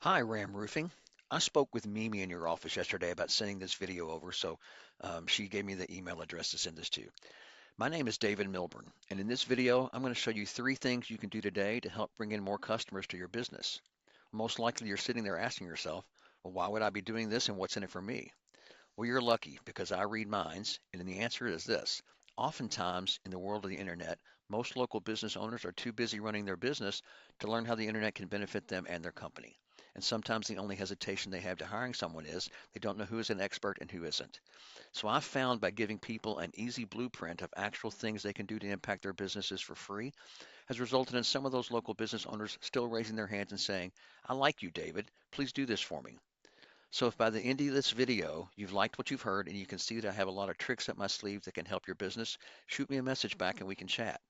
Hi, Ram Roofing. I spoke with Mimi in your office yesterday about sending this video over, so she gave me the email address to send this to. My name is David Milburn, and in this video, I'm going to show you three things you can do today to help bring in more customers to your business. Most likely, you're sitting there asking yourself, well, why would I be doing this and what's in it for me? Well, you're lucky because I read minds, and the answer is this. Oftentimes, in the world of the internet, most local business owners are too busy running their business to learn how the internet can benefit them and their company. And sometimes the only hesitation they have to hiring someone is they don't know who is an expert and who isn't. So I've found by giving people an easy blueprint of actual things they can do to impact their businesses for free has resulted in some of those local business owners still raising their hands and saying, I like you, David. Please do this for me. So if by the end of this video you've liked what you've heard and you can see that I have a lot of tricks up my sleeve that can help your business, shoot me a message back and we can chat.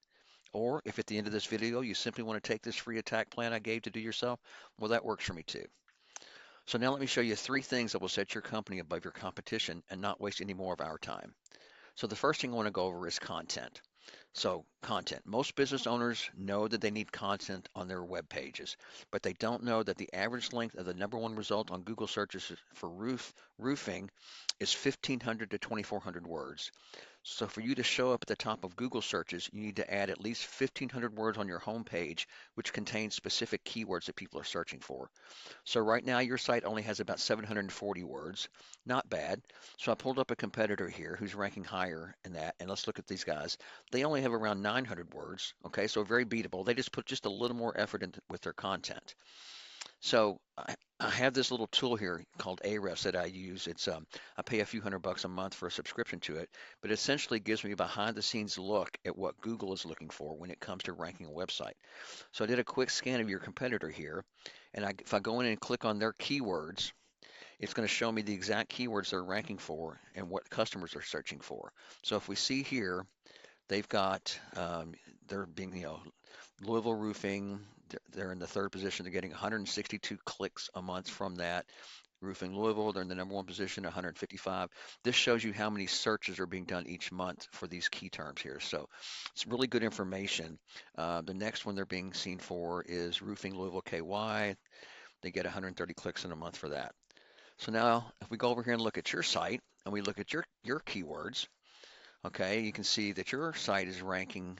Or if at the end of this video you simply want to take this free attack plan I gave to do yourself, well, that works for me too. So now let me show you three things that will set your company above your competition and not waste any more of our time. So the first thing I want to go over is content. So content. Most business owners know that they need content on their web pages, but they don't know that the average length of the number one result on Google searches for roofing is 1,500 to 2,400 words. So for you to show up at the top of Google searches, you need to add at least 1,500 words on your home page, which contains specific keywords that people are searching for. So right now your site only has about 740 words. Not bad. So I pulled up a competitor here who's ranking higher in that, and let's look at these guys. They only have around 900 words. Okay, so very beatable. They just put just a little more effort into with their content. So I have this little tool here called Ahrefs that I use. I pay a few $100 a month for a subscription to it, but it essentially gives me a behind the scenes look at what Google is looking for when it comes to ranking a website. So I did a quick scan of your competitor here, and if I go in and click on their keywords, it's going to show me the exact keywords they're ranking for and what customers are searching for. So if we see here, they've got they're being Louisville roofing. They're in the third position. They're getting 162 clicks a month from that. Roofing Louisville, they're in the number one position, 155. This shows you how many searches are being done each month for these key terms here. So it's really good information. The next one they're being seen for is Roofing Louisville KY. They get 130 clicks in a month for that. So now if we go over here and look at your site and we look at your keywords, okay, you can see that your site is ranking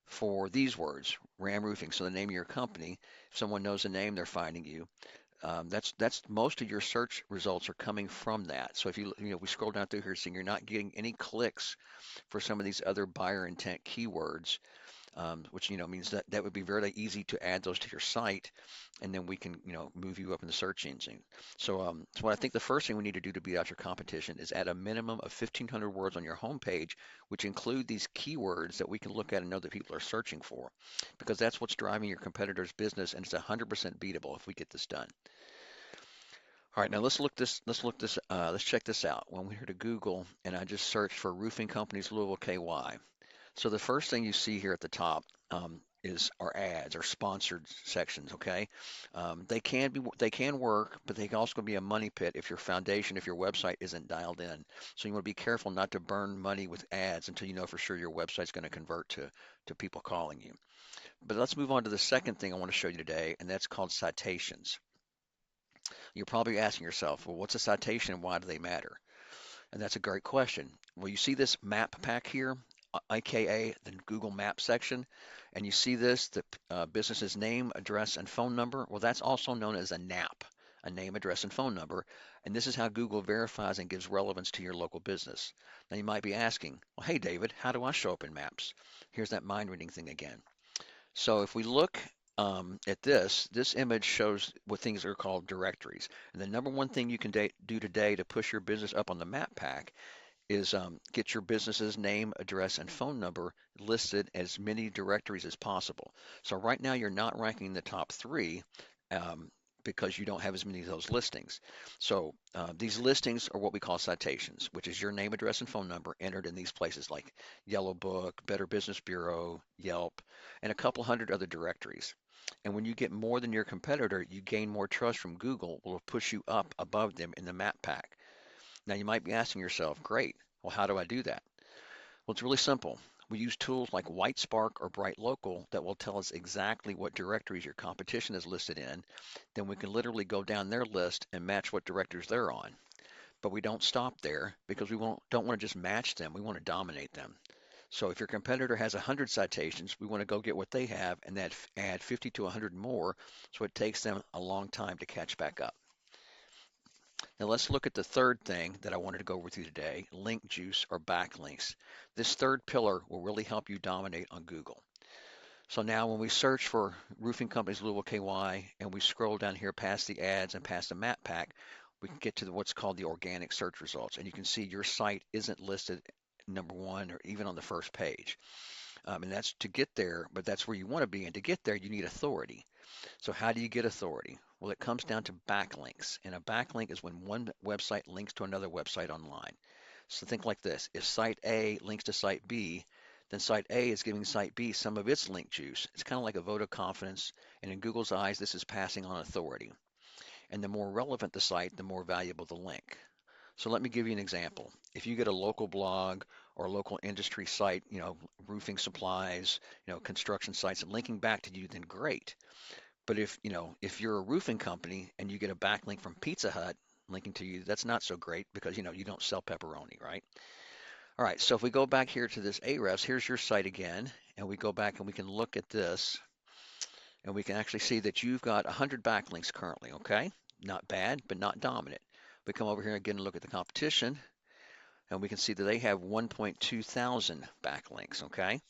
for these words, Ram Roofing. So the name of your company, if someone knows the name, they're finding you. That's most of your search results are coming from that. So if we scroll down through here, seeing you're not getting any clicks for some of these other buyer intent keywords, which means that that would be very easy to add those to your site, and then we can move you up in the search engine. So what I think the first thing we need to do to beat out your competition is add a minimum of 1,500 words on your homepage, which include these keywords that we can look at and know that people are searching for, because that's what's driving your competitor's business, and it's 100% beatable if we get this done. All right, now let's check this out. When we're here to Google, and I just searched for roofing companies Louisville KY. So the first thing you see here at the top is our ads, our sponsored sections. Okay, they can work, but they can also be a money pit if your foundation, if your website isn't dialed in. So you want to be careful not to burn money with ads until you know for sure your website's going to convert to people calling you. But let's move on to the second thing I want to show you today, and that's called citations. You're probably asking yourself, well, what's a citation and why do they matter? And that's a great question. Well, you see this map pack here, aka the Google Maps section, and you see this, the business's name, address, and phone number. Well, that's also known as a NAP, a name, address, and phone number. And this is how Google verifies and gives relevance to your local business. Now, you might be asking, well, hey, David, how do I show up in Maps? Here's that mind reading thing again. So if we look at this image shows what things are called directories. And the number one thing you can do today to push your business up on the map pack is get your business's name, address, and phone number listed as many directories as possible. So right now you're not ranking the top three um, because you don't have as many of those listings. So these listings are what we call citations, which is your name, address, and phone number entered in these places like Yellow Book, Better Business Bureau, Yelp, and a couple hundred other directories. And when you get more than your competitor, you gain more trust from Google, will push you up above them in the map pack. Now you might be asking yourself, great, well, how do I do that? Well, it's really simple. We use tools like WhiteSpark or Bright Local that will tell us exactly what directories your competition is listed in. Then we can literally go down their list and match what directories they're on. But we don't stop there because don't want to just match them. We want to dominate them. So if your competitor has 100 citations, we want to go get what they have and then add 50 to 100 more, so it takes them a long time to catch back up. Now let's look at the third thing that I wanted to go over with you today, link juice or backlinks. This third pillar will really help you dominate on Google. So now when we search for roofing companies Louisville KY and we scroll down here past the ads and past the map pack, we can get to what's called the organic search results. And you can see your site isn't listed number one or even on the first page. And that's to get there, but that's where you want to be. And to get there, you need authority. So how do you get authority? Well, it comes down to backlinks. And a backlink is when one website links to another website online. So think like this. If site A links to site B, then site A is giving site B some of its link juice. It's kind of like a vote of confidence. And in Google's eyes, this is passing on authority. And the more relevant the site, the more valuable the link. So let me give you an example. If you get a local blog or a local industry site, roofing supplies, construction sites, and linking back to you, then great. But if you're a roofing company and you get a backlink from Pizza Hut linking to you, that's not so great because, you don't sell pepperoni, right? All right, so if we go back here to this Ahrefs, here's your site again, and we go back and we can look at this, and we can actually see that you've got 100 backlinks currently, okay? Not bad, but not dominant. We come over here again and look at the competition, and we can see that they have 1.2 thousand backlinks, okay?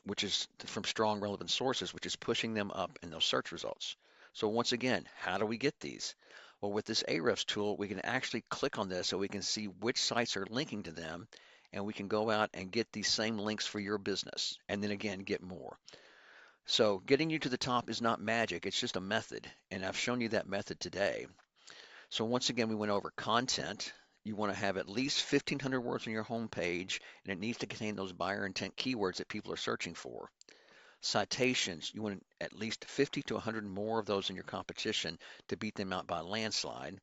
Which is from strong relevant sources, which is pushing them up in those search results. So once again, how do we get these? Well, with this Ahrefs tool, we can actually click on this so we can see which sites are linking to them, and we can go out and get these same links for your business, and then again, get more. So getting you to the top is not magic, it's just a method, and I've shown you that method today. So once again, we went over content. You want to have at least 1,500 words on your home page, and it needs to contain those buyer intent keywords that people are searching for. Citations, you want at least 50 to 100 more of those in your competition to beat them out by a landslide.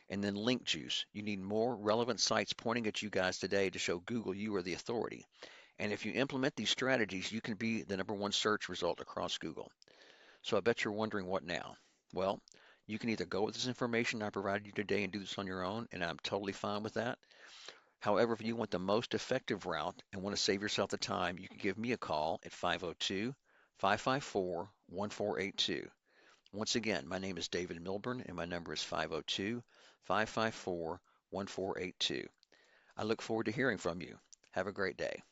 And then link juice. You need more relevant sites pointing at you guys today to show Google you are the authority. And if you implement these strategies, you can be the #1 search result across Google. So I bet you're wondering what now? Well, you can either go with this information I provided you today and do this on your own, and I'm totally fine with that. However, if you want the most effective route and want to save yourself the time, you can give me a call at 502-554-1482. Once again, my name is David Milburn, and my number is 502-554-1482. I look forward to hearing from you. Have a great day.